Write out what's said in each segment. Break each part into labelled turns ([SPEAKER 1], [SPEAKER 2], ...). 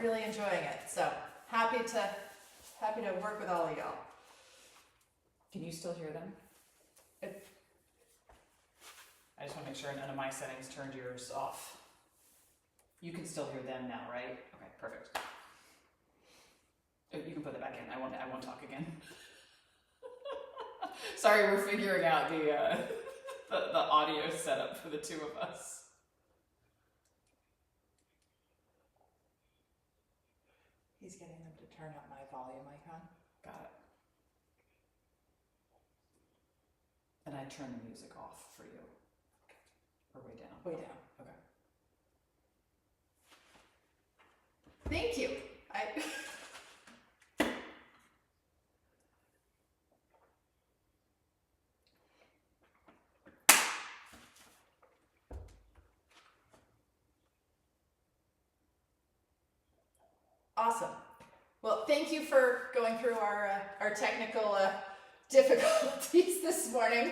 [SPEAKER 1] really enjoying it. So happy to work with all of y'all.
[SPEAKER 2] Can you still hear them? I just want to make sure none of my settings turned yours off. You can still hear them now, right? Okay, perfect. Oh, you can put that back in. I won't talk again. Sorry, we're figuring out the audio setup for the two of us.
[SPEAKER 1] He's getting them to turn up my volume icon.
[SPEAKER 2] Got it. And I turn the music off for you. Or way down?
[SPEAKER 1] Way down.
[SPEAKER 2] Okay.
[SPEAKER 1] Thank you. Awesome. Well, thank you for going through our technical difficulties this morning.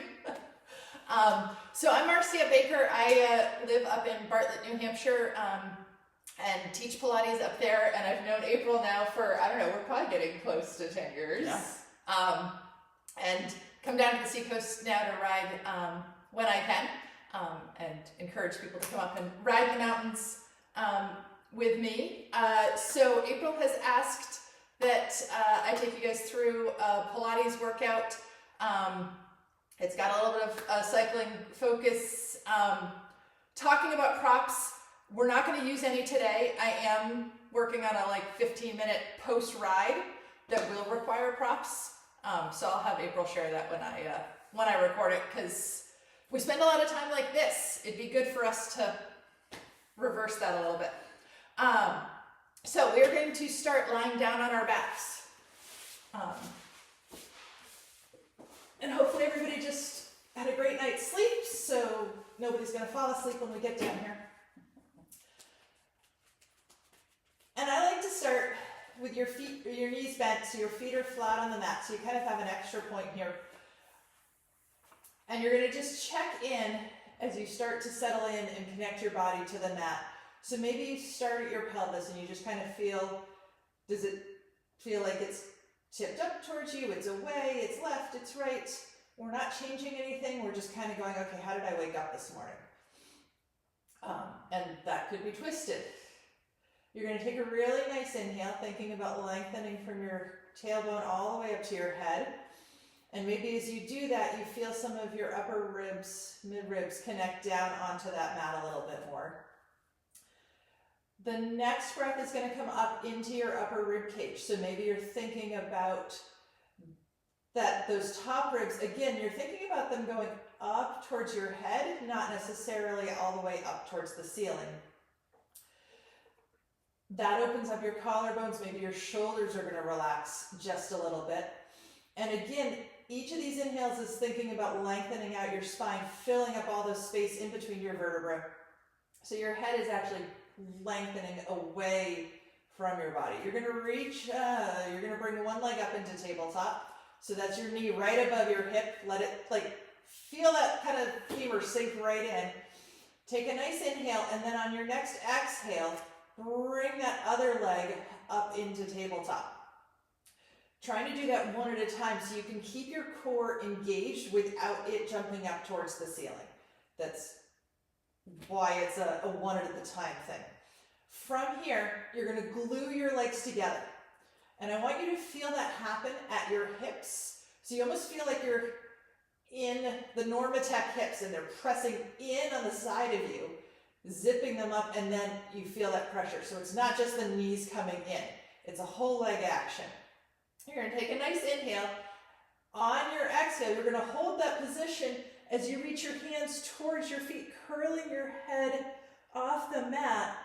[SPEAKER 1] So I'm Marcia Baker. I live up in Bartlett, New Hampshire, and teach Pilates up there. And I've known April now for, I don't know, we're probably getting close to 10 years.
[SPEAKER 2] Yeah.
[SPEAKER 1] And come down to the seacoast now to ride when I can, and encourage people to come up and ride the mountains with me. So April has asked that I take you guys through a Pilates workout. It's got a little bit of cycling focus. Talking about props, we're not going to use any today. I am working on a 15-minute post-ride that will require props. So I'll have April share that when I record it, because we spend a lot of time like this. It'd be good for us to reverse that a little bit. So we're going to start lying down on our backs. And hopefully everybody just had a great night's sleep, so nobody's going to fall asleep when we get down here. And I like to start with your feet, or your knees bent, so your feet are flat on the mat, so you kind of have an extra point here. And you're going to just check in as you start to settle in and connect your body to the mat. So maybe you start at your pelvis and you just kind of feel, does it feel like it's tipped up towards you, it's away, it's left, it's right? We're not changing anything, we're just kind of going, okay, how did I wake up this morning? And that could be twisted. You're going to take a really nice inhale, thinking about lengthening from your tailbone all the way up to your head. And maybe as you do that, you feel some of your upper ribs, mid-ribs connect down onto that mat a little bit more. The next breath is going to come up into your upper rib cage. So maybe you're thinking about those top ribs. Again, you're thinking about them going up towards your head, not necessarily all the way up towards the ceiling. That opens up your collarbones. Maybe your shoulders are going to relax just a little bit. And again, each of these inhales is thinking about lengthening out your spine, filling up all the space in between your vertebrae. So your head is actually lengthening away from your body. You're going to reach, you're going to bring one leg up into tabletop. So that's your knee right above your hip. Let it, feel that kind of femur sink right in. Take a nice inhale, and then on your next exhale, bring that other leg up into tabletop. Trying to do that one at a time so you can keep your core engaged without it jumping up towards the ceiling. That's why it's a one at a time thing. From here, you're going to glue your legs together. And I want you to feel that happen at your hips. So you almost feel like you're in the Normatec hips and they're pressing in on the side of you, zipping them up, and then you feel that pressure. So it's not just the knees coming in. It's a whole leg action. You're going to take a nice inhale. On your exhale, you're going to hold that position as you reach your hands towards your feet, curling your head off the mat.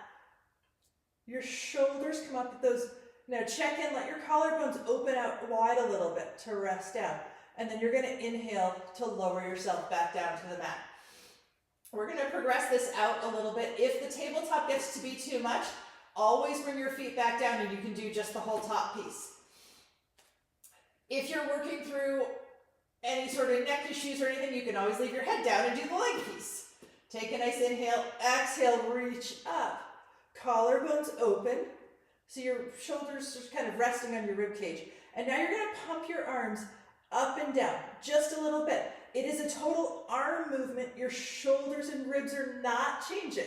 [SPEAKER 1] Your shoulders come up with those. Now check in, let your collarbones open out wide a little bit to rest down. And then you're going to inhale to lower yourself back down to the mat. We're going to progress this out a little bit. If the tabletop gets to be too much, always bring your feet back down and you can do just the whole top piece. If you're working through any sort of neck issues or anything, you can always leave your head down and do the leg piece. Take a nice inhale, exhale, reach up. Collarbones open. So your shoulders are kind of resting on your rib cage. And now you're going to pump your arms up and down just a little bit. It is a total arm movement. Your shoulders and ribs are not changing.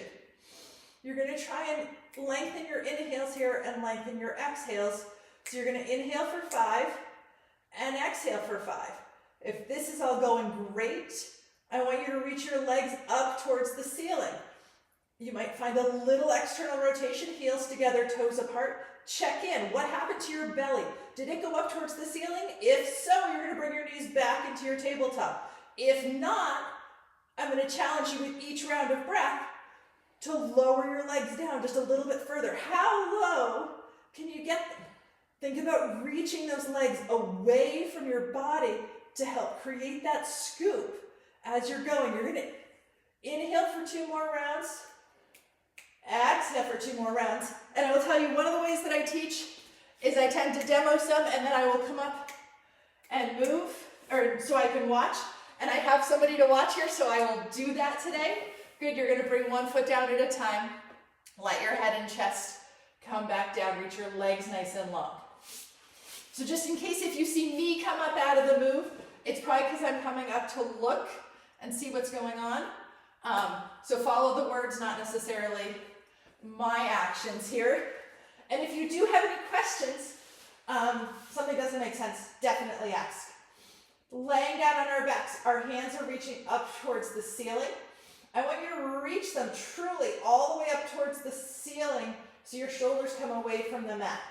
[SPEAKER 1] You're going to try and lengthen your inhales here and lengthen your exhales. So you're going to inhale for 5 and exhale for 5. If this is all going great, I want you to reach your legs up towards the ceiling. You might find a little external rotation, heels together, toes apart. Check in. What happened to your belly? Did it go up towards the ceiling? If so, you're going to bring your knees back into your tabletop. If not, I'm going to challenge you with each round of breath to lower your legs down just a little bit further. How low can you get them? Think about reaching those legs away from your body to help create that scoop as you're going. You're going to inhale for 2 more rounds. Exhale for 2 more rounds. And I will tell you, one of the ways that I teach is I tend to demo some, and then I will come up and move, or so I can watch. And I have somebody to watch here, so I will do that today. Good, you're going to bring one foot down at a time. Let your head and chest come back down. Reach your legs nice and long. So just in case if you see me come up out of the move, it's probably because I'm coming up to look and see what's going on. So follow the words, not necessarily my actions here. And if you do have any questions, something doesn't make sense, definitely ask. Laying down on our backs, our hands are reaching up towards the ceiling. I want you to reach them truly all the way up towards the ceiling so your shoulders come away from the mat.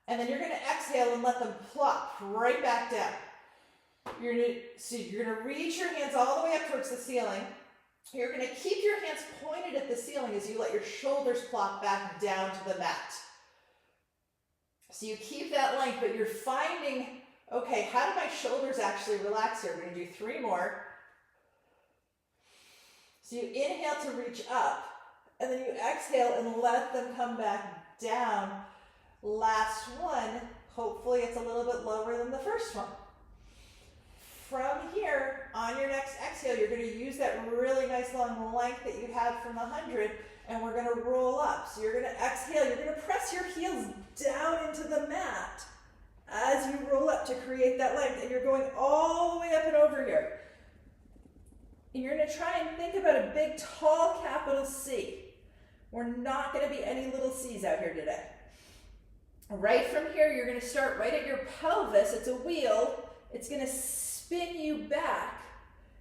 [SPEAKER 1] And then you're going to exhale and let them plop right back down. You're going to reach your hands all the way up towards the ceiling. You're going to keep your hands pointed at the ceiling as you let your shoulders plop back down to the mat. So you keep that length, but you're finding, okay, how do my shoulders actually relax here? We're going to do 3 more. So you inhale to reach up, and then you exhale and let them come back down. Last one, hopefully it's a little bit lower than the first one. From here, on your next exhale, you're going to use that really nice long length that you had from the 100, and we're going to roll up. So you're going to exhale, you're going to press your heels down into the mat as you roll up to create that length, and you're going all the way up and over here. And you're going to try and think about a big, tall capital C. We're not going to be any little C's out here today. Right from here, you're going to start right at your pelvis. It's a wheel. It's going to spin you back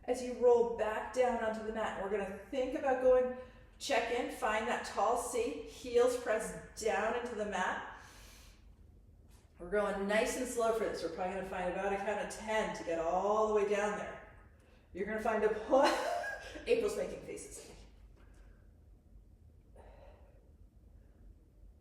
[SPEAKER 1] as you roll back down onto the mat. We're going to think about going, check in, find that tall C, heels press down into the mat. We're going nice and slow for this. We're probably going to find about a count of 10 to get all the way down there. You're going to find a point. April's making faces.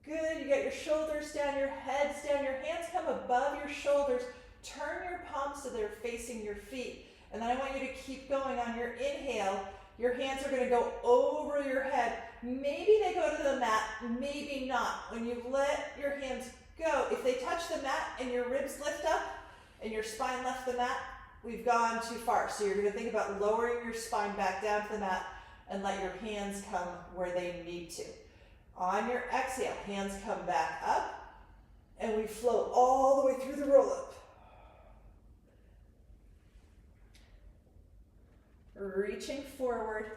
[SPEAKER 1] Good, you get your shoulders down, your heads down, your hands come above your shoulders. Turn your palms so they're facing your feet. And then I want you to keep going on your inhale. Your hands are going to go over your head. Maybe they go to the mat, maybe not. When you let your hands go, if they touch the mat and your ribs lift up and your spine left the mat, we've gone too far. So you're going to think about lowering your spine back down to the mat and let your hands come where they need to. On your exhale, hands come back up, and we float all the way through the roll-up. Reaching forward,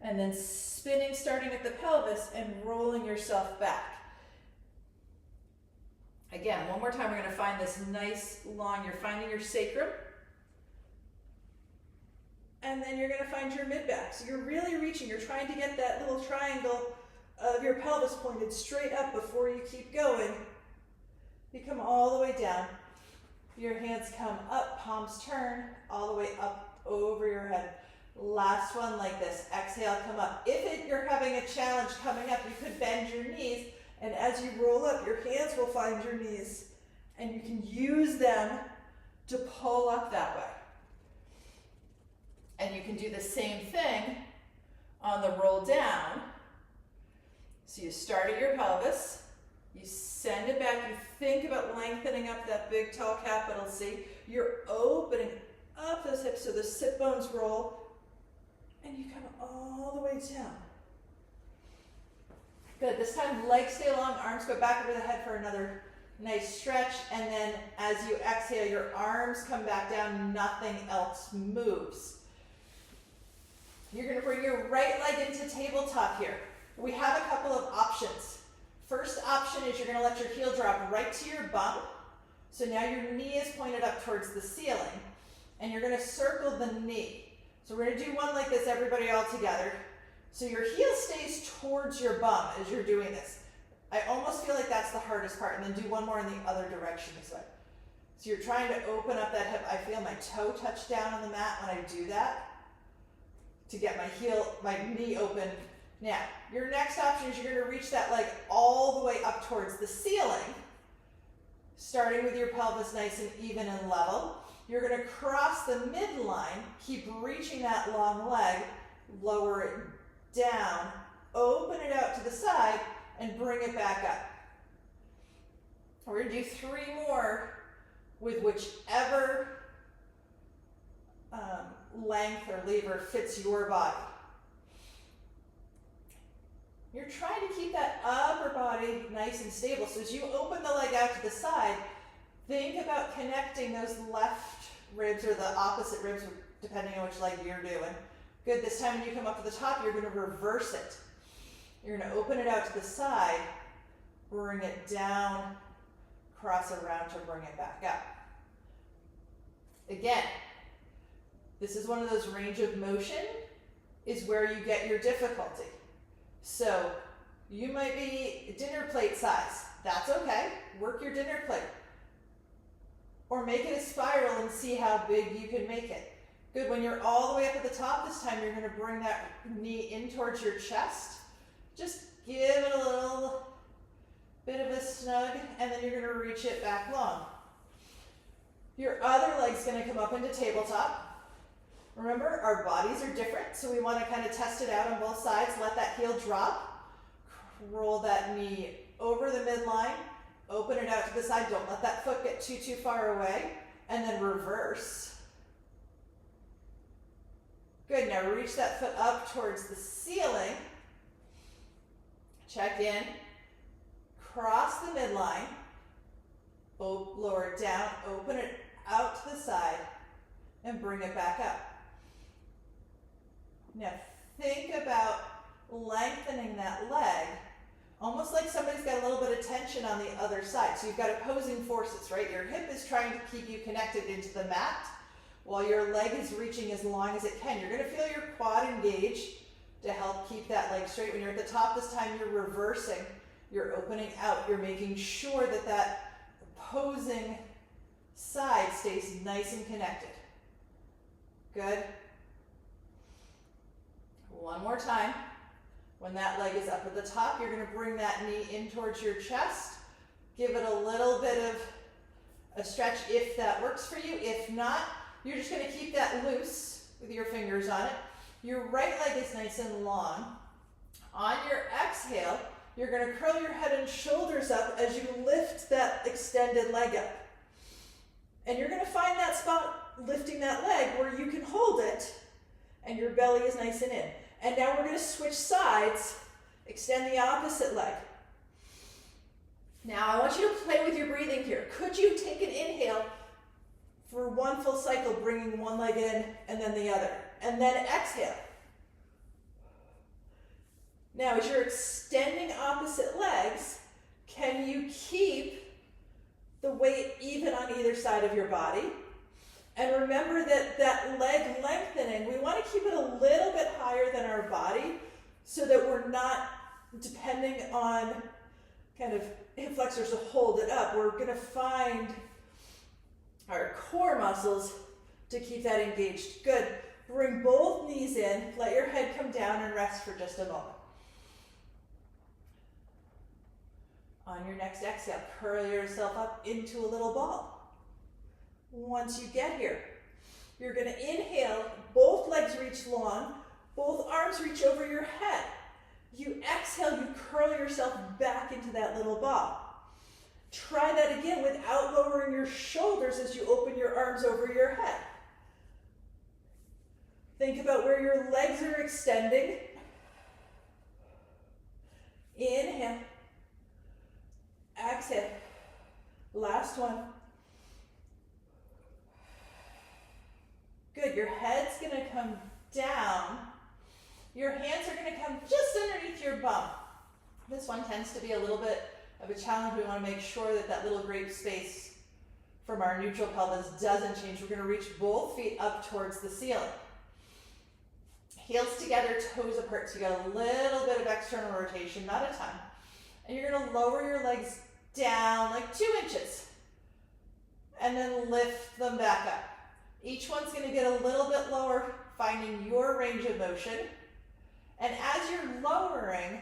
[SPEAKER 1] and then spinning, starting at the pelvis, and rolling yourself back. Again, one more time, we're going to find this nice long, you're finding your sacrum, and then you're going to find your mid-back. So you're really reaching, you're trying to get that little triangle of your pelvis pointed straight up before you keep going. You come all the way down. Your hands come up, palms turn, all the way up over your head. Last one like this. Exhale, come up. If you're having a challenge coming up, you could bend your knees, and as you roll up, your hands will find your knees, and you can use them to pull up that way. And you can do the same thing on the roll down. So you start at your pelvis, you send it back, you think about lengthening up that big tall capital C, you're opening up those hips so the sit bones roll, and you come all the way down. Good, this time legs stay long, arms go back over the head for another nice stretch, and then as you exhale, your arms come back down, nothing else moves. You're gonna bring your right leg into tabletop here. We have a couple of options. First option is you're gonna let your heel drop right to your bum. So now your knee is pointed up towards the ceiling, and you're gonna circle the knee. So we're gonna do one like this, everybody all together. So your heel stays towards your bum as you're doing this. I almost feel like that's the hardest part, and then do one more in the other direction this way. So you're trying to open up that hip. I feel my toe touch down on the mat when I do that to get my knee open. Now, your next option is you're gonna reach that leg all the way up towards the ceiling, starting with your pelvis nice and even and level. You're gonna cross the midline, keep reaching that long leg, lower it down, open it out to the side, and bring it back up. We're gonna do 3 more with whichever length or lever fits your body. You're trying to keep that upper body nice and stable. So as you open the leg out to the side, think about connecting those left ribs or the opposite ribs, depending on which leg you're doing. Good, this time when you come up to the top, you're gonna reverse it. You're gonna open it out to the side, bring it down, cross around to bring it back up. Again, this is one of those range of motion is where you get your difficulty. So you might be dinner plate size. That's okay. Work your dinner plate. Or make it a spiral and see how big you can make it. Good, when you're all the way up at the top, this time you're gonna bring that knee in towards your chest. Just give it a little bit of a snug, and then you're gonna reach it back long. Your other leg's gonna come up into tabletop. Remember, our bodies are different, so we wanna kind of test it out on both sides. Let that heel drop. Roll that knee over the midline. Open it out to the side. Don't let that foot get too far away. And then reverse. Good, now reach that foot up towards the ceiling. Check in. Cross the midline. Lower it down. Open it out to the side. And bring it back up. Now think about lengthening that leg, almost like somebody's got a little bit of tension on the other side. So you've got opposing forces, right? Your hip is trying to keep you connected into the mat, while your leg is reaching as long as it can. You're gonna feel your quad engage to help keep that leg straight. When you're at the top this time, you're reversing, you're opening out, you're making sure that that opposing side stays nice and connected. Good. One more time. When that leg is up at the top, you're gonna bring that knee in towards your chest. Give it a little bit of a stretch if that works for you. If not, you're just gonna keep that loose with your fingers on it. Your right leg is nice and long. On your exhale, you're gonna curl your head and shoulders up as you lift that extended leg up. And you're gonna find that spot lifting that leg where you can hold it and your belly is nice and in. And now we're gonna switch sides, extend the opposite leg. Now I want you to play with your breathing here. Could you take an inhale for one full cycle, bringing one leg in and then the other, and then exhale. Now as you're extending opposite legs, can you keep the weight even on either side of your body? And remember that that leg lengthening, we want to keep it a little bit higher than our body so that we're not depending on kind of hip flexors to hold it up. We're going to find our core muscles to keep that engaged. Good. Bring both knees in. Let your head come down and rest for just a moment. On your next exhale, curl yourself up into a little ball. Once you get here, you're going to inhale, both legs reach long, both arms reach over your head. You exhale, you curl yourself back into that little ball. Try that again without lowering your shoulders as you open your arms over your head. Think about where your legs are extending. Inhale. Exhale. Last one. Good. Your head's going to come down. Your hands are going to come just underneath your bum. This one tends to be a little bit of a challenge. We want to make sure that that little grape space from our neutral pelvis doesn't change. We're going to reach both feet up towards the ceiling. Heels together, toes apart. So you got a little bit of external rotation, not a ton. And you're going to lower your legs down like 2 inches. And then lift them back up. Each one's going to get a little bit lower, finding your range of motion. And as you're lowering,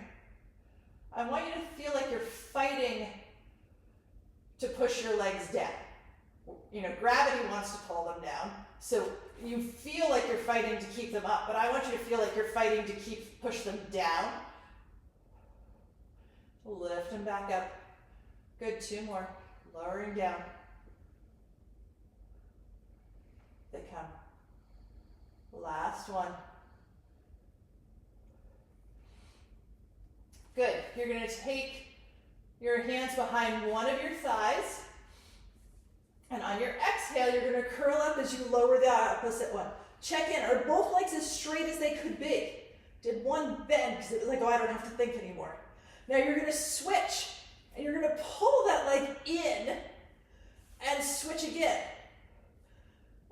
[SPEAKER 1] I want you to feel like you're fighting to push your legs down. You know, gravity wants to pull them down. So you feel like you're fighting to keep them up, but I want you to feel like you're fighting to push them down. Lift them back up. Good, 2 more. Lowering down. They come. Last one. Good. You're going to take your hands behind one of your thighs. And on your exhale, you're going to curl up as you lower the opposite one. Check in. Are both legs as straight as they could be? Did one bend because it was like, oh, I don't have to think anymore. Now you're going to switch. And you're going to pull that leg in and switch again.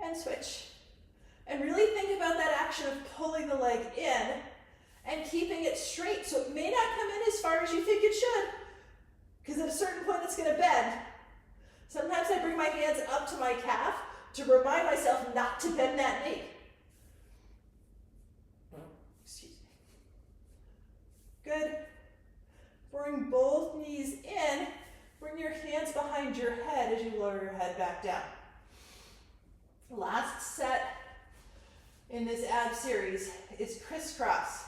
[SPEAKER 1] And switch. And really think about that action of pulling the leg in and keeping it straight. So it may not come in as far as you think it should, because at a certain point it's going to bend. Sometimes I bring my hands up to my calf to remind myself not to bend that knee. Excuse me. Good. Bring both knees in. Bring your hands behind your head as you lower your head back down. Last set in this ab series is crisscross.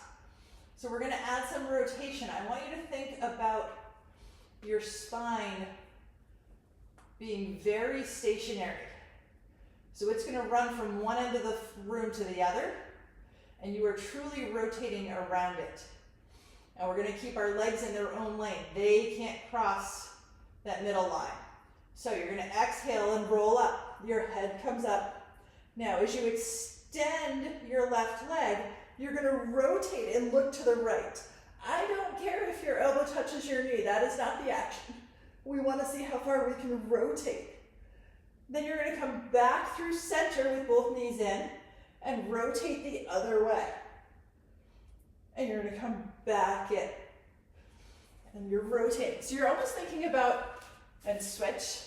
[SPEAKER 1] So we're going to add some rotation. I want you to think about your spine being very stationary. So it's going to run from one end of the room to the other, and you are truly rotating around it. And we're going to keep our legs in their own lane. They can't cross that middle line. So you're going to exhale and roll up. Your head comes up. Now, as you extend your left leg, you're going to rotate and look to the right. I don't care if your elbow touches your knee. That is not the action. We want to see how far we can rotate. Then you're going to come back through center with both knees in and rotate the other way. And you're going to come back in. And you're rotating. So you're almost thinking about, and switch.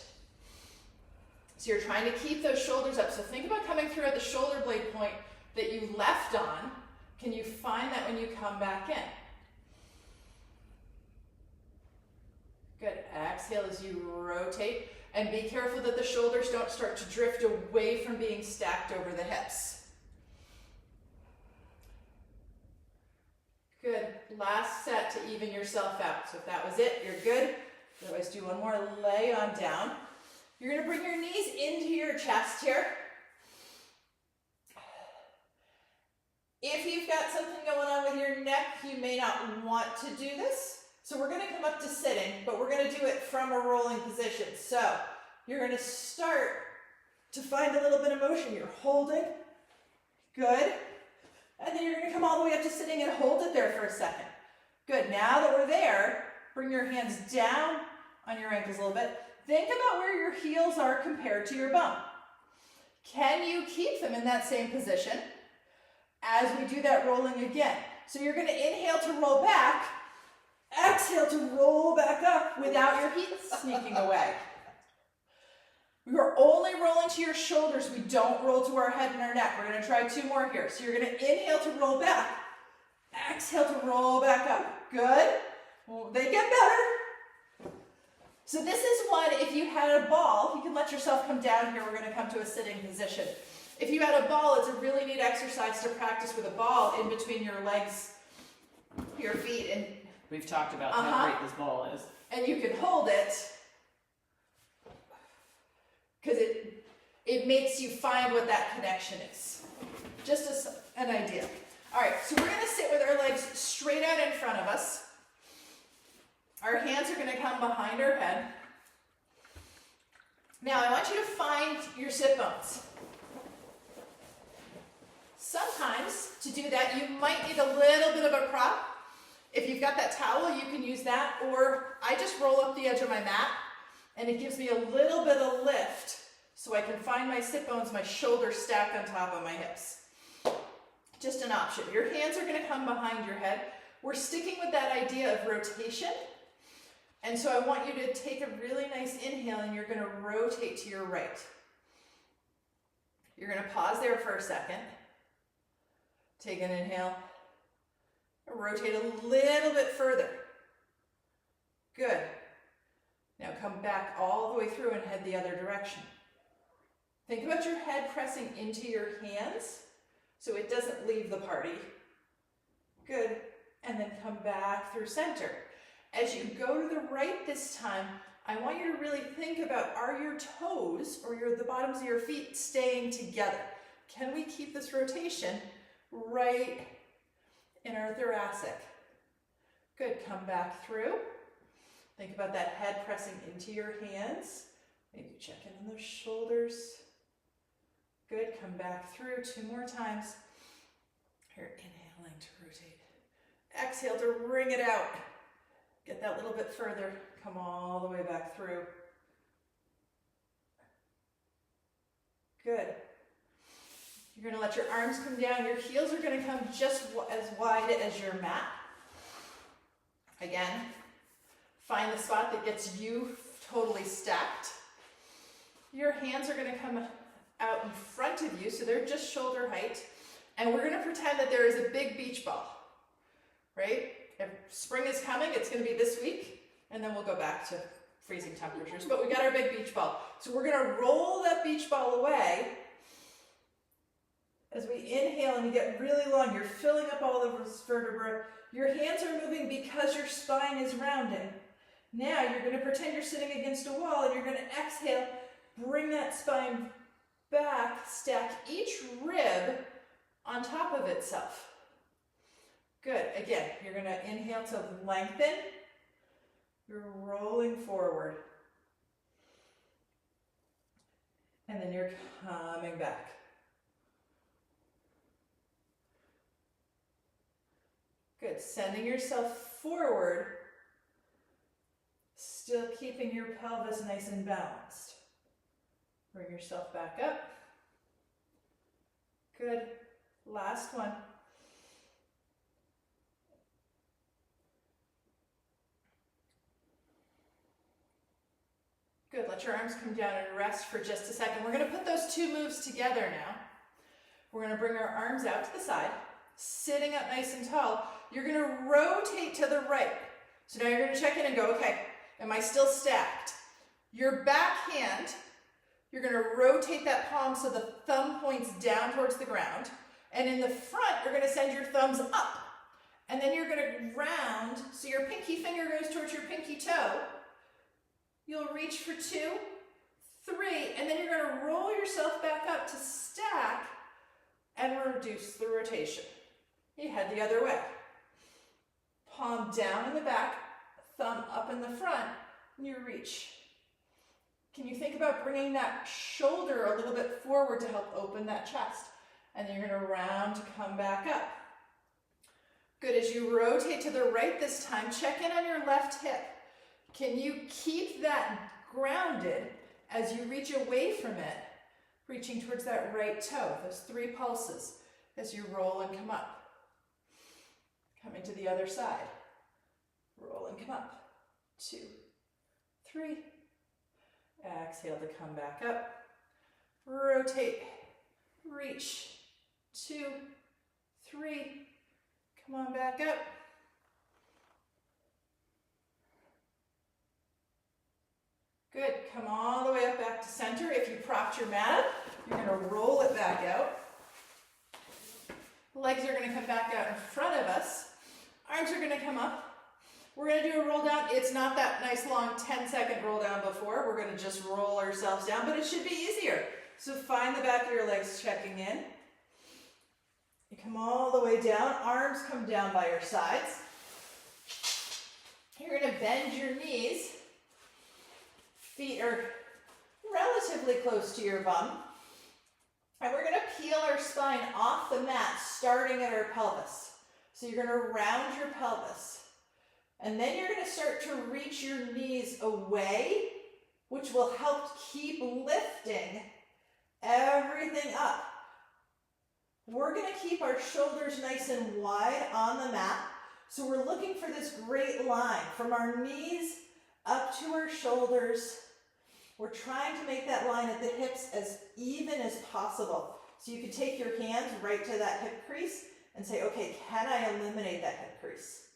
[SPEAKER 1] So you're trying to keep those shoulders up. So think about coming through at the shoulder blade point that you left on. Can you find that when you come back in? Good. Exhale as you rotate. And be careful that the shoulders don't start to drift away from being stacked over the hips. Good. Last set to even yourself out. So if that was it, you're good. Otherwise, do one more. Lay on down. You're going to bring your knees into your chest here. If you've got something going on with your neck, you may not want to do this. So we're going to come up to sitting, but we're going to do it from a rolling position. So you're going to start to find a little bit of motion. You're holding. Good. And then you're going to come all the way up to sitting and hold it there for a second. Good. Now that we're there, bring your hands down on your ankles a little bit. Think about where your heels are compared to your bum. Can you keep them in that same position as we do that rolling again? So you're going to inhale to roll back, exhale to roll back up without your feet sneaking away. We are only rolling to your shoulders. We don't roll to our head and our neck. We're going to try 2 more here. So you're going to inhale to roll back, exhale to roll back up. Good. Well, they get better. So this is one, if you had a ball, you can let yourself come down here. We're going to come to a sitting position. If you had a ball, it's a really neat exercise to practice with a ball in between your legs, your feet, and
[SPEAKER 2] We've talked about how great this ball is.
[SPEAKER 1] And you can hold it because it makes you find what that connection is. Just an idea. All right, so we're going to sit with our legs straight out in front of us. Our hands are gonna come behind our head. Now I want you to find your sit bones. Sometimes to do that you might need a little bit of a prop. If you've got that towel, you can use that, or I just roll up the edge of my mat and it gives me a little bit of lift so I can find my sit bones, my shoulders stacked on top of my hips. Just an option. Your hands are gonna come behind your head. We're sticking with that idea of rotation. And so I want you to take a really nice inhale and you're gonna rotate to your right. You're gonna pause there for a second. Take an inhale. Rotate a little bit further. Good. Now come back all the way through and head the other direction. Think about your head pressing into your hands so it doesn't leave the party. Good. And then come back through center. As you go to the right this time, I want you to really think about, are your toes or the bottoms of your feet staying together? Can we keep this rotation right in our thoracic? Good, come back through. Think about that head pressing into your hands. Maybe check in on those shoulders. Good, come back through 2 more times. You're inhaling to rotate. Exhale to wring it out. Get that little bit further. Come all the way back through. Good. You're going to let your arms come down. Your heels are going to come just as wide as your mat. Again, find the spot that gets you totally stacked. Your hands are going to come out in front of you, so they're just shoulder height. And we're going to pretend that there is a big beach ball, right? If spring is coming, it's going to be this week, and then we'll go back to freezing temperatures. But we got our big beach ball. So we're going to roll that beach ball away. As we inhale and you get really long, you're filling up all the vertebrae. Your hands are moving because your spine is rounding. Now you're going to pretend you're sitting against a wall and you're going to exhale, bring that spine back, stack each rib on top of itself. Good. Again, you're going to inhale to lengthen. You're rolling forward. And then you're coming back. Good. Sending yourself forward, still keeping your pelvis nice and balanced. Bring yourself back up. Good. Last one. Good. Let your arms come down and rest for just a second. We're going to put those 2 moves together now. We're going to bring our arms out to the side, sitting up nice and tall. You're going to rotate to the right. So now you're going to check in and go, okay, am I still stacked? Your back hand, you're going to rotate that palm so the thumb points down towards the ground. And in the front, you're going to send your thumbs up. And then you're going to round, so your pinky finger goes towards your pinky toe. You'll reach for 2, 3, and then you're going to roll yourself back up to stack and reduce the rotation. You head the other way. Palm down in the back, thumb up in the front, and you reach. Can you think about bringing that shoulder a little bit forward to help open that chest? And then you're going to round to come back up. Good. As you rotate to the right this time, check in on your left hip. Can you keep that grounded as you reach away from it, reaching towards that right toe, those 3 pulses as you roll and come up. Coming to the other side. Roll and come up. 2, 3. Exhale to come back up. Rotate. Reach. 2, 3. Come on back up. Good. Come all the way up back to center. If you propped your mat up, you're going to roll it back out. Legs are going to come back out in front of us. Arms are going to come up. We're going to do a roll down. It's not that nice long 10-second roll down before. We're going to just roll ourselves down, but it should be easier. So find the back of your legs checking in. You come all the way down. Arms come down by your sides. You're going to bend your knees. Feet are relatively close to your bum. And we're going to peel our spine off the mat, starting at our pelvis. So you're going to round your pelvis. And then you're going to start to reach your knees away, which will help keep lifting everything up. We're going to keep our shoulders nice and wide on the mat. So we're looking for this great line from our knees up to our shoulders. We're trying to make that line at the hips as even as possible. So you can take your hands right to that hip crease and say, okay, can I eliminate that hip crease?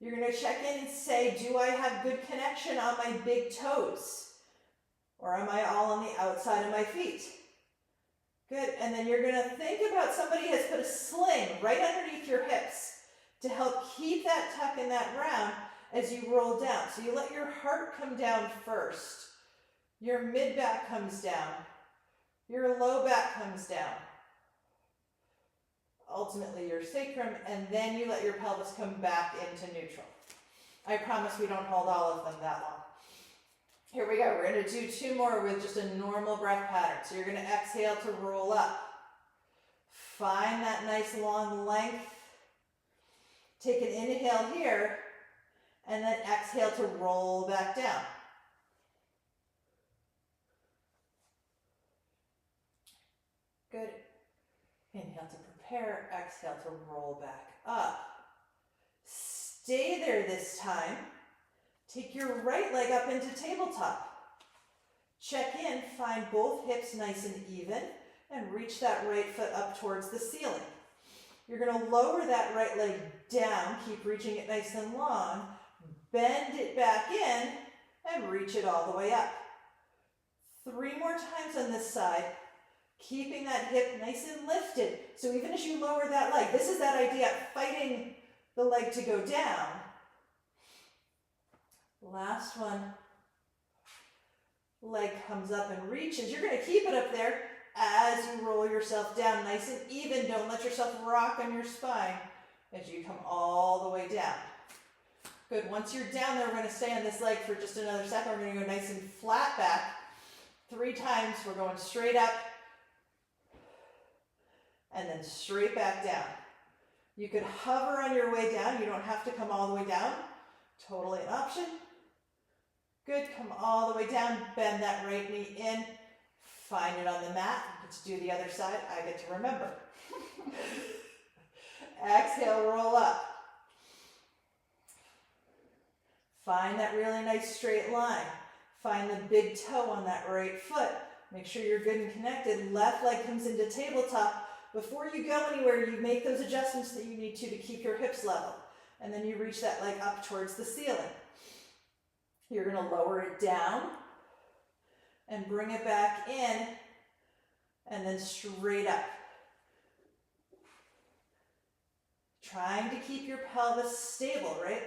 [SPEAKER 1] You're going to check in and say, do I have good connection on my big toes? Or am I all on the outside of my feet? Good. And then you're going to think about somebody has put a sling right underneath your hips to help keep that tuck and that round as you roll down. So you let your heart come down first. Your mid back comes down. Your low back comes down. Ultimately your sacrum, and then you let your pelvis come back into neutral. I promise we don't hold all of them that long. Here we go. We're going to do 2 more with just a normal breath pattern. So you're going to exhale to roll up. Find that nice long length. Take an inhale here, and then exhale to roll back down. Good. Inhale to prepare, exhale to roll back up. Stay there this time. Take your right leg up into tabletop. Check in, find both hips nice and even, and reach that right foot up towards the ceiling. You're going to lower that right leg down, keep reaching it nice and long, bend it back in, and reach it all the way up. 3 more times on this side, keeping that hip nice and lifted. So even as you lower that leg, this is that idea of fighting the leg to go down. Last one. Leg comes up and reaches. You're going to keep it up there as you roll yourself down nice and even. Don't let yourself rock on your spine as you come all the way down. Good. Once you're down there, we're going to stay on this leg for just another second. We're going to go nice and flat back. 3 times. We're going straight up and then straight back down. You could hover on your way down. You don't have to come all the way down. Totally an option. Good. Come all the way down. Bend that right knee in. Find it on the mat. You get to do the other side. I get to remember. Exhale, roll up. Find that really nice straight line. Find the big toe on that right foot. Make sure you're good and connected. Left leg comes into tabletop. Before you go anywhere, you make those adjustments that you need to keep your hips level. And then you reach that leg up towards the ceiling. You're going to lower it down and bring it back in and then straight up. Trying to keep your pelvis stable, right?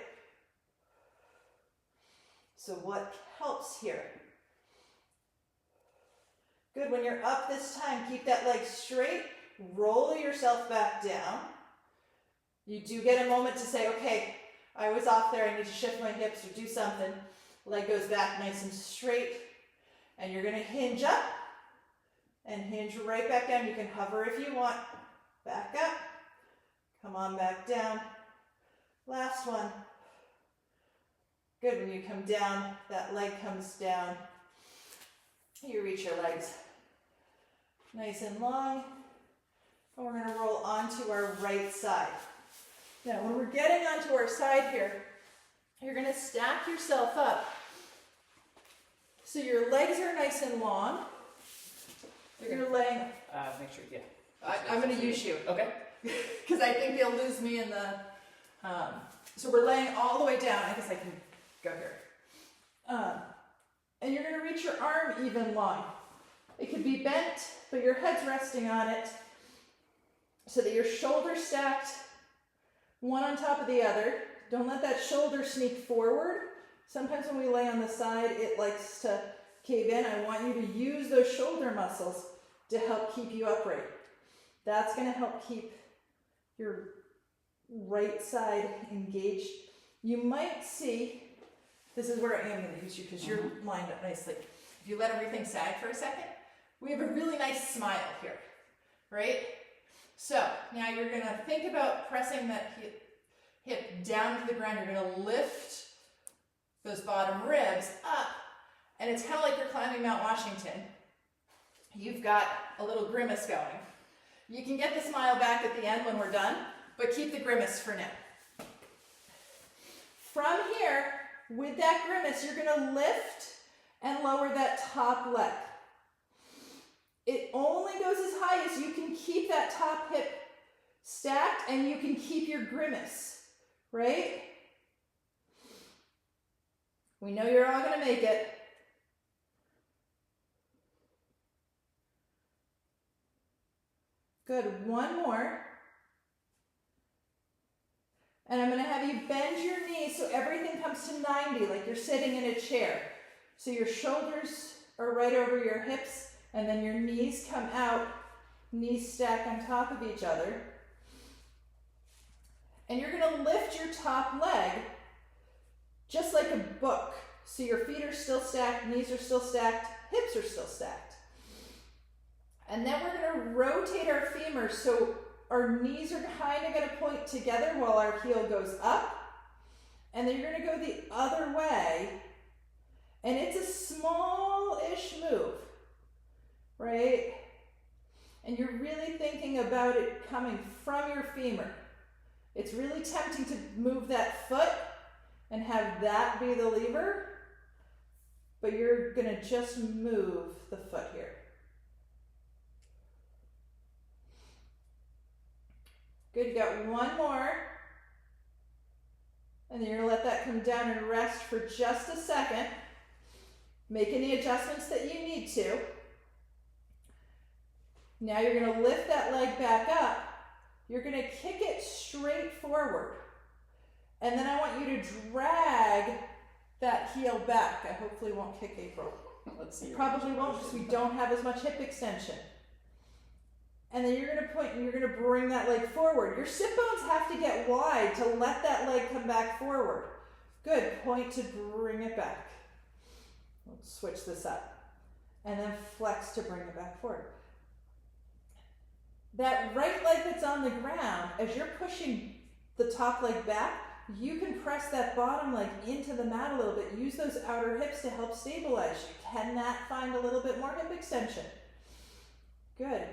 [SPEAKER 1] So what helps here? Good. When you're up this time, keep that leg straight. Roll yourself back down. You do get a moment to say, okay, I was off there. I need to shift my hips or do something. Leg goes back nice and straight. And you're going to hinge up and hinge right back down. You can hover if you want. Back up. Come on back down. Last one. Good. When you come down, that leg comes down. You reach your legs nice and long. And we're going to roll onto our right side. Now, when we're getting onto our side here, you're going to stack yourself up so your legs are nice and long. You're laying.
[SPEAKER 2] Make sure, yeah.
[SPEAKER 1] I'm going to use you.
[SPEAKER 2] Okay.
[SPEAKER 1] Because I think they'll lose me in the. So we're laying all the way down. I guess I can go here. And you're going to reach your arm even long. It could be bent, but your head's resting on it so that your shoulders stacked one on top of the other. Don't let that shoulder sneak forward. Sometimes when we lay on the side, it likes to cave in. I want you to use those shoulder muscles to help keep you upright. That's going to help keep your right side engaged. you might see, this is where I am going to use you because you're lined up nicely. If you let everything sag for a second, we have a really nice smile here, right? So now you're going to think about pressing that hip down to the ground. You're going to lift those bottom ribs up, and it's kind of like you're climbing Mount Washington. You've got a little grimace going. You can get the smile back at the end when we're done, but keep the grimace for now. From here, with that grimace, you're going to lift and lower that top leg. It only goes as high as you can keep that top hip stacked, and you can keep your grimace, right? We know you're all going to make it. Good, one more. And I'm going to have you bend your knees so everything comes to 90, like you're sitting in a chair. So your shoulders are right over your hips, and then your knees come out, knees stack on top of each other. And you're going to lift your top leg just like a book. So your feet are still stacked, knees are still stacked, hips are still stacked. And then we're going to rotate our femurs so our knees are kind of going to point together while our heel goes up. And then you're going to go the other way. And it's a small-ish move, right? And you're really thinking about it coming from your femur. It's really tempting to move that foot and have that be the lever, but you're going to just move the foot here. Good, you got one more. And then you're going to let that come down and rest for just a second. Make any adjustments that you need to. Now you're going to lift that leg back up. You're going to kick it straight forward. And then I want you to drag that heel back. I hopefully won't kick April.
[SPEAKER 2] Let's see.
[SPEAKER 1] Probably won't because we don't have as much hip extension. And then you're going to point and you're going to bring that leg forward. Your sit bones have to get wide to let that leg come back forward. Good. Point to bring it back. Let's switch this up. And then flex to bring it back forward. That right leg that's on the ground, as you're pushing the top leg back, you can press that bottom leg into the mat a little bit. Use those outer hips to help stabilize you. Can that find a little bit more hip extension? Good.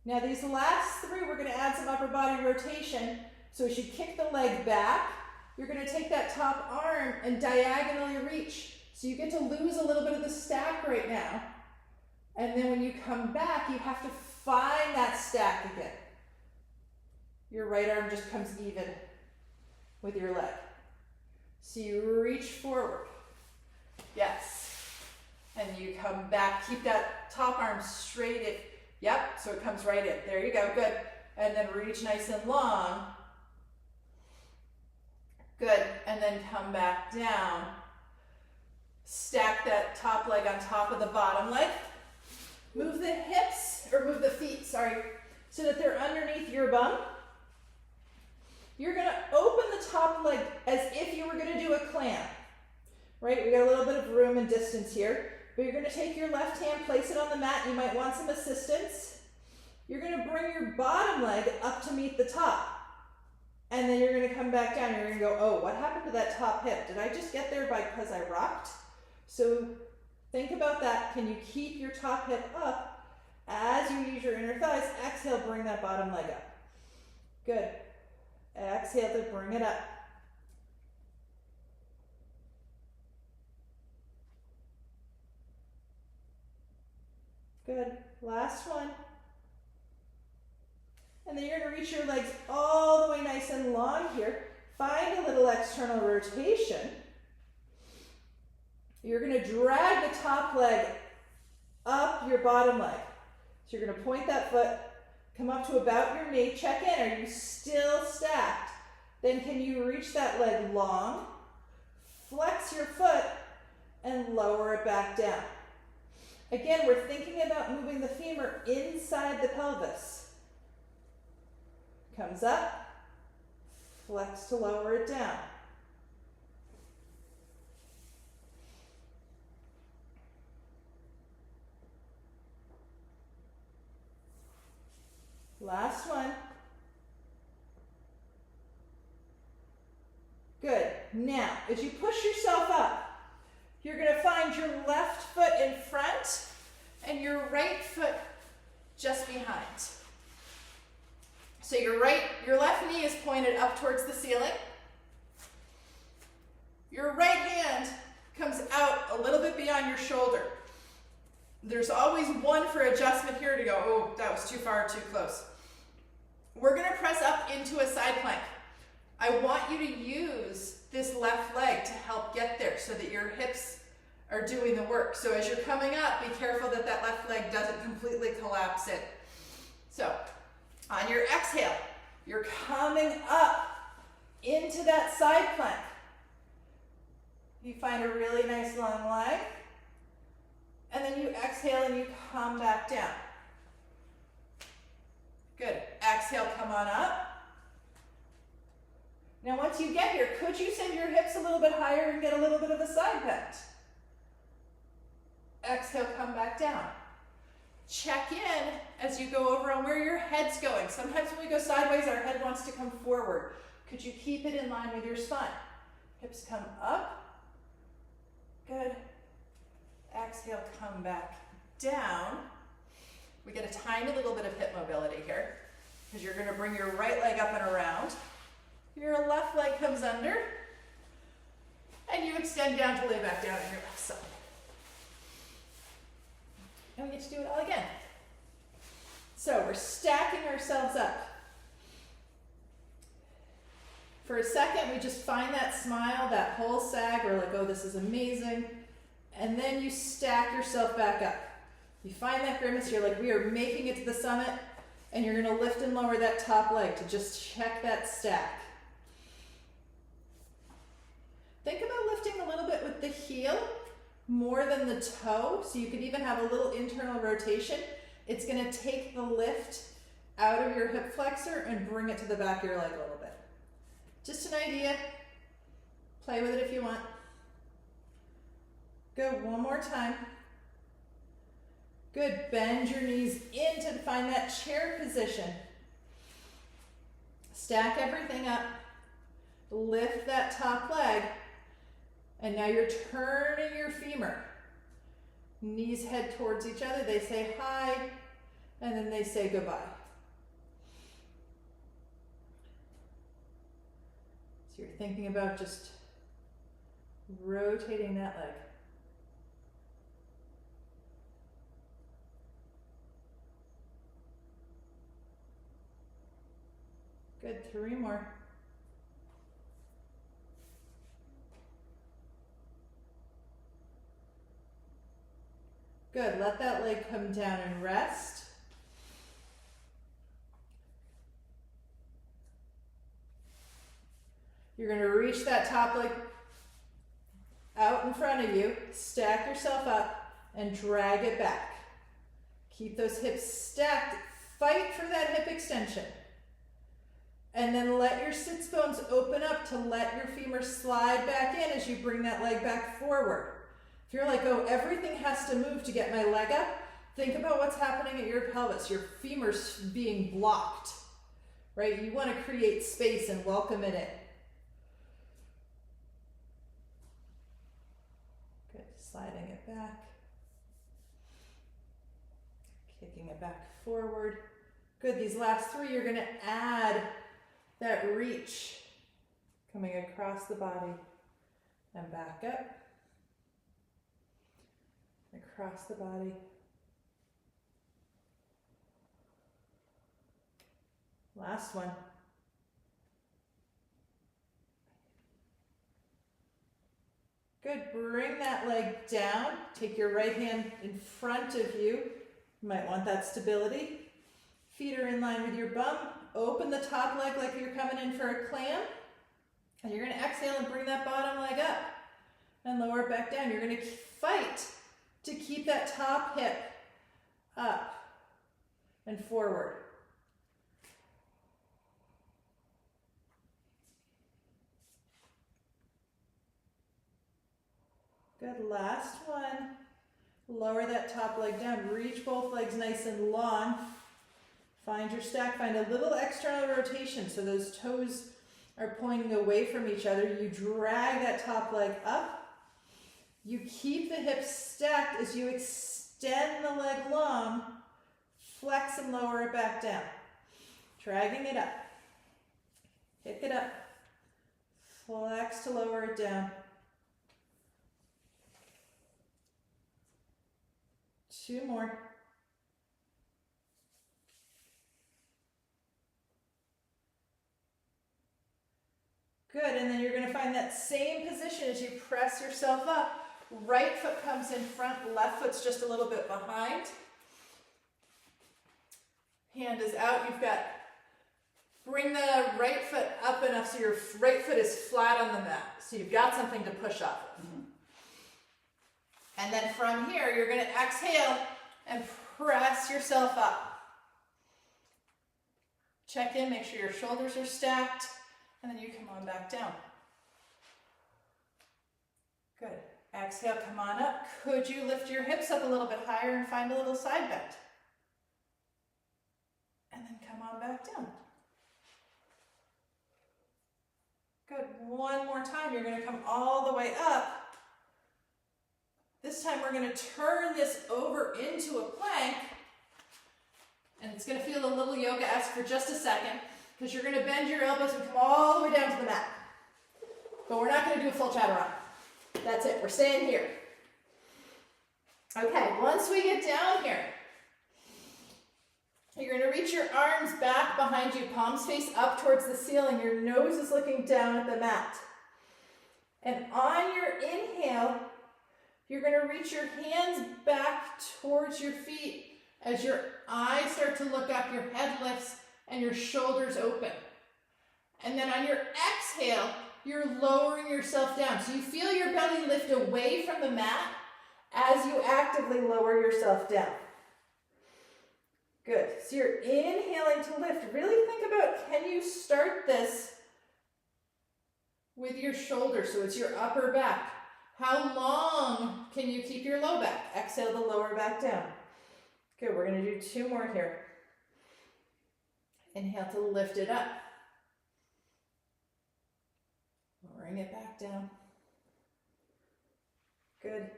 [SPEAKER 1] Now these last three, we're going to add some upper body rotation. So as you kick the leg back, you're going to take that top arm and diagonally reach. So you get to lose a little bit of the stack right now. And then when you come back, you have to find that stack again. Your right arm just comes even with your leg. So you reach forward. Yes. And you come back. Keep that top arm straight. Yep, so it comes right in. There you go, good. And then reach nice and long. Good, and then come back down. Stack that top leg on top of the bottom leg. Move the hips, or move the feet, sorry, so that they're underneath your bum. You're gonna open the top leg as if you were gonna do a clam, right? We got a little bit of room and distance here. But you're going to take your left hand, place it on the mat. You might want some assistance. You're going to bring your bottom leg up to meet the top. And then you're going to come back down. You're going to go, oh, what happened to that top hip? Did I just get there because I rocked? So think about that. Can you keep your top hip up as you use your inner thighs? Exhale, bring that bottom leg up. Good. Exhale to bring it up. Good. Last one. And then you're going to reach your legs all the way nice and long here. Find a little external rotation. You're going to drag the top leg up your bottom leg. So you're going to point that foot, come up to about your knee, check in. Are you still stacked? Then can you reach that leg long, flex your foot, and lower it back down. Again, we're thinking about moving the femur inside the pelvis. Comes up, Flex to lower it down. Last one. Good. Now, as you push yourself up, you're going to find your left foot in front and your right foot just behind. So your left knee is pointed up towards the ceiling. Your right hand comes out a little bit beyond your shoulder. There's always one for adjustment here to go, oh, that was too far, too close. We're going to press up into a side plank. I want you to use this left leg to help get there so that your hips are doing the work. So as you're coming up, be careful that that left leg doesn't completely collapse in. So on your exhale, you're coming up into that side plank. You find a really nice long leg, and then you exhale and you come back down. Good. Exhale, come on up. Now once you get here, could you send your hips a little bit higher and get a little bit of a side bend? Exhale, come back down. Check in as you go over on where your head's going. Sometimes when we go sideways, our head wants to come forward. Could you keep it in line with your spine? Hips come up. Good. Exhale, come back down. We get a tiny little bit of hip mobility here because you're going to bring your right leg up and around. Your left leg comes under and you extend down to lay back down on your left side. And we get to do it all again. So we're stacking ourselves up. For a second, we just find that smile, that whole sag. We're like, oh, this is amazing. And then you stack yourself back up. You find that grimace, you're like, we are making it to the summit, and you're gonna lift and lower that top leg to just check that stack. Think about lifting a little bit with the heel more than the toe, so you could even have a little internal rotation. It's gonna take the lift out of your hip flexor and bring it to the back of your leg a little bit. Just an idea. Play with it if you want. Go one more time. Good. Bend your knees in to find that chair position. Stack everything up. Lift that top leg. And now you're turning your femur. Knees head towards each other. They say hi, and then they say goodbye. So you're thinking about just rotating that leg. Good, 3 more. Good, let that leg come down and rest. You're going to reach that top leg out in front of you, stack yourself up, and drag it back. Keep those hips stacked. Fight for that hip extension. And then let your sits bones open up to let your femur slide back in as you bring that leg back forward. If you're like, oh, everything has to move to get my leg up, think about what's happening at your pelvis. Your femur's being blocked, right? You want to create space and welcome it in. Good, sliding it back. Kicking it back forward. Good, these last 3, you're going to add that reach. Coming across the body and back up. Across the body. Last one. Good, bring that leg down. Take your right hand in front of you. You might want that stability. Feet are in line with your bum. Open the top leg like you're coming in for a clam. And you're gonna exhale and bring that bottom leg up. And lower it back down. You're gonna fight to keep that top hip up and forward. Good, last one. Lower that top leg down, reach both legs nice and long. Find your stack, find a little external rotation so those toes are pointing away from each other. You drag that top leg up. You keep the hips stacked as you extend the leg long, flex and lower it back down. Dragging it up. Pick it up. Flex to lower it down. 2 more. Good, and then you're going to find that same position as you press yourself up. Right foot comes in front, left foot's just a little bit behind. Hand is out, you've got, bring the right foot up enough so your right foot is flat on the mat. So you've got something to push off of. And then from here, you're going to exhale and press yourself up. Check in, make sure your shoulders are stacked, and then you come on back down. Good. Exhale, come on up. Could you lift your hips up a little bit higher and find a little side bend? And then come on back down. Good. One more time. You're going to come all the way up. This time we're going to turn this over into a plank. And it's going to feel a little yoga-esque for just a second because you're going to bend your elbows and come all the way down to the mat. But we're not going to do a full chaturanga. That's it. We're staying here. Okay, once we get down here, you're going to reach your arms back behind you, palms face up towards the ceiling. Your nose is looking down at the mat. And on your inhale, you're going to reach your hands back towards your feet as your eyes start to look up, your head lifts, and your shoulders open. And then on your exhale, you're lowering yourself down. So you feel your belly lift away from the mat as you actively lower yourself down. Good. So you're inhaling to lift. Really think about, can you start this with your shoulders? So it's your upper back. How long can you keep your low back? Exhale to lower back down. Good, we're going to do 2 more here. Inhale to lift it up. Lowering it back down. Good.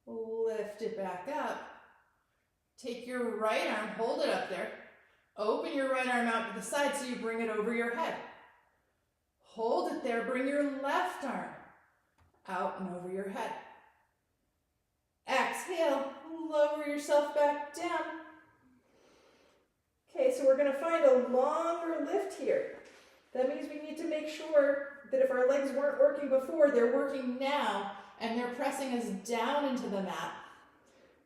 [SPEAKER 1] Lift it back up. Take your right arm, hold it up there. Open your right arm out to the side so you bring it over your head. Hold it there, bring your left arm out and over your head. Exhale, lower yourself back down. Okay, so we're going to find a longer lift here. That means we need to make sure that if our legs weren't working before, they're working now, and they're pressing us down into the mat.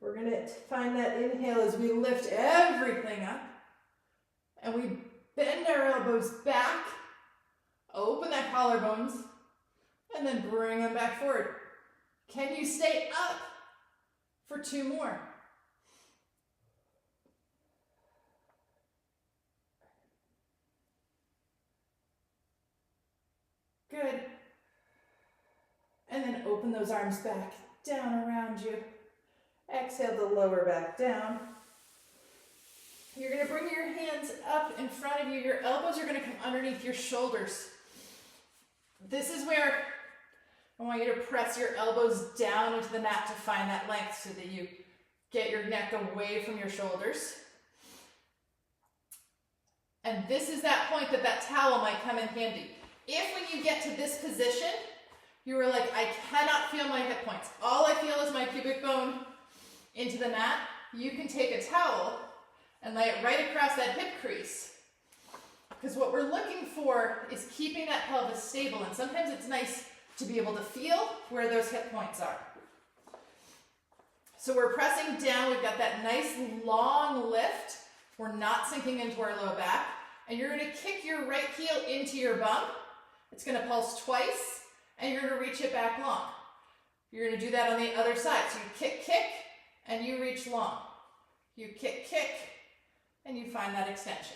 [SPEAKER 1] We're going to find that inhale as we lift everything up, and we bend our elbows back, open that collarbones, and then bring them back forward. Can you stay up for 2 more? Good. And then open those arms back down around you. Exhale to lower back down. You're going to bring your hands up in front of you. Your elbows are going to come underneath your shoulders. This is where I want you to press your elbows down into the mat to find that length so that you get your neck away from your shoulders. And this is that point that that towel might come in handy. If when you get to this position, you were like, I cannot feel my hip points. All I feel is my pubic bone into the mat. You can take a towel and lay it right across that hip crease. Because what we're looking for is keeping that pelvis stable. And sometimes it's nice to be able to feel where those hip points are. So we're pressing down. We've got that nice long lift. We're not sinking into our low back. And you're going to kick your right heel into your bum. It's going to pulse twice, and you're going to reach it back long. You're going to do that on the other side. So you kick, kick, and you reach long. You kick, kick, and you find that extension.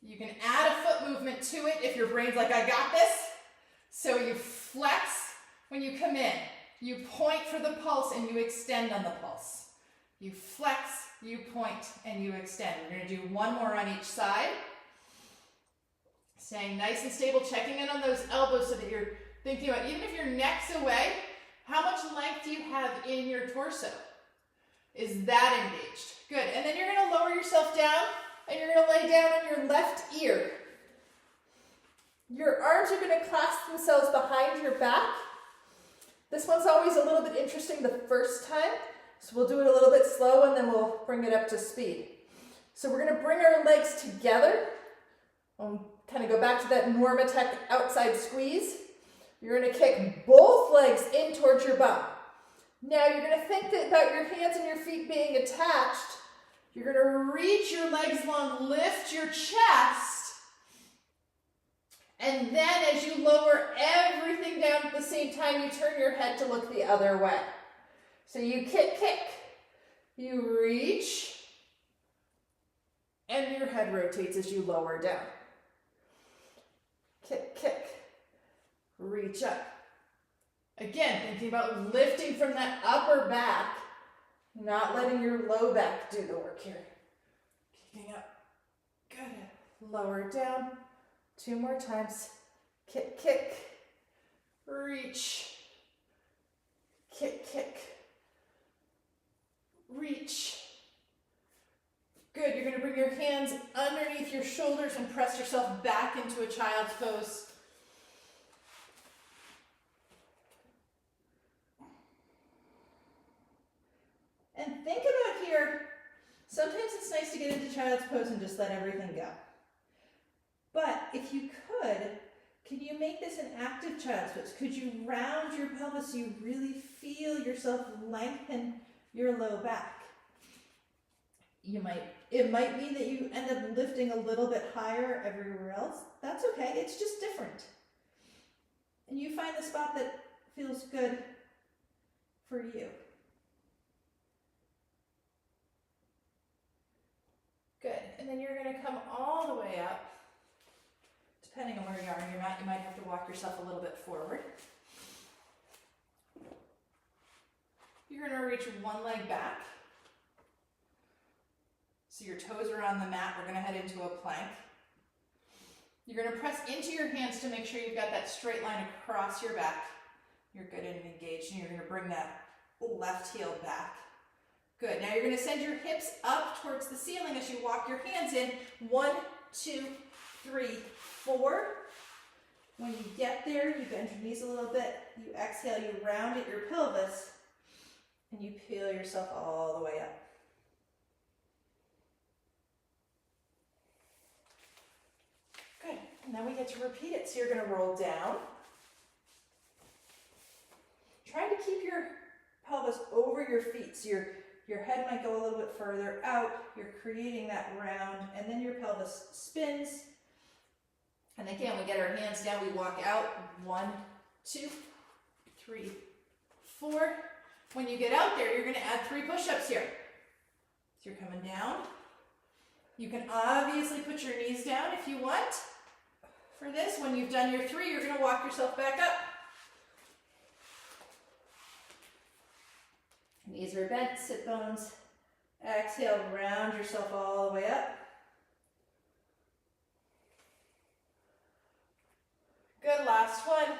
[SPEAKER 1] You can add a foot movement to it if your brain's like, I got this. So you flex when you come in. You point for the pulse and you extend on the pulse. You flex, you point, and you extend. We're going to do one more on each side. Staying nice and stable, checking in on those elbows so that you're thinking about, even if your neck's away, how much length do you have in your torso? Is that engaged? Good. And then you're going to lower yourself down and you're going to lay down on your left ear. Your arms are going to clasp themselves behind your back. This one's always a little bit interesting the first time, so we'll do it a little bit slow and then we'll bring it up to speed. So we're going to bring our legs together. Kind of go back to that Normatec outside squeeze. You're going to kick both legs in towards your bum. Now you're going to think about your hands and your feet being attached. You're going to reach your legs long, lift your chest. And then as you lower everything down at the same time, you turn your head to look the other way. So you kick, you reach, and your head rotates as you lower down. Kick, reach up. Again, thinking about lifting from that upper back, not letting your low back do the work here. Kicking up, good, lower down. 2 more times. Kick, reach, kick, reach. Good, you're going to bring your hands underneath your shoulders and press yourself back into a child's pose. And think about here, sometimes it's nice to get into child's pose and just let everything go. But if you could you make this an active child's pose? Could you round your pelvis so you really feel yourself lengthen your low back? It might mean that you end up lifting a little bit higher everywhere else. That's okay, it's just different. And you find the spot that feels good for you. Good, and then you're gonna come all the way up. Depending on where you are on your mat, you might have to walk yourself a little bit forward. You're going to reach one leg back. So your toes are on the mat. We're going to head into a plank. You're going to press into your hands to make sure you've got that straight line across your back. You're good and engaged, and you're going to bring that left heel back. Good. Now you're going to send your hips up towards the ceiling as you walk your hands in. 1, 2, 3, 4. When you get there, you bend your knees a little bit. You exhale, you round at your pelvis, and you peel yourself all the way up. Good. And then we get to repeat it. So you're going to roll down. Try to keep your pelvis over your feet. So your head might go a little bit further out. You're creating that round, and then your pelvis spins. And again, we get our hands down, we walk out. 1, 2, 3, 4. When you get out there, you're going to add 3 push-ups here. So you're coming down. You can obviously put your knees down if you want. For this, when you've done your 3, you're going to walk yourself back up. Knees are bent, sit bones. Exhale, round yourself all the way up. Good, last one.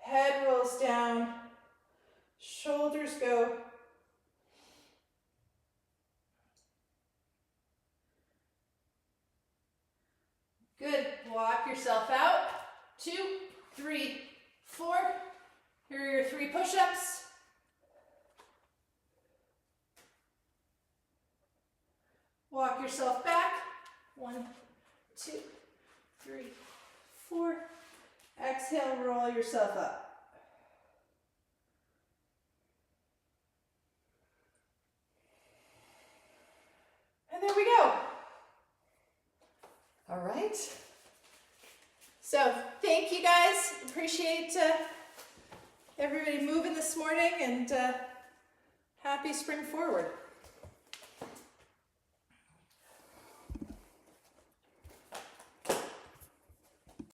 [SPEAKER 1] Head rolls down, shoulders go. Good, walk yourself out. 2, 3, 4. Here are your 3 push-ups. Walk yourself back. 1, 2, 3, 4. Exhale, roll yourself up. And there we go. All right. So thank you guys. Appreciate everybody moving this morning, and happy spring forward.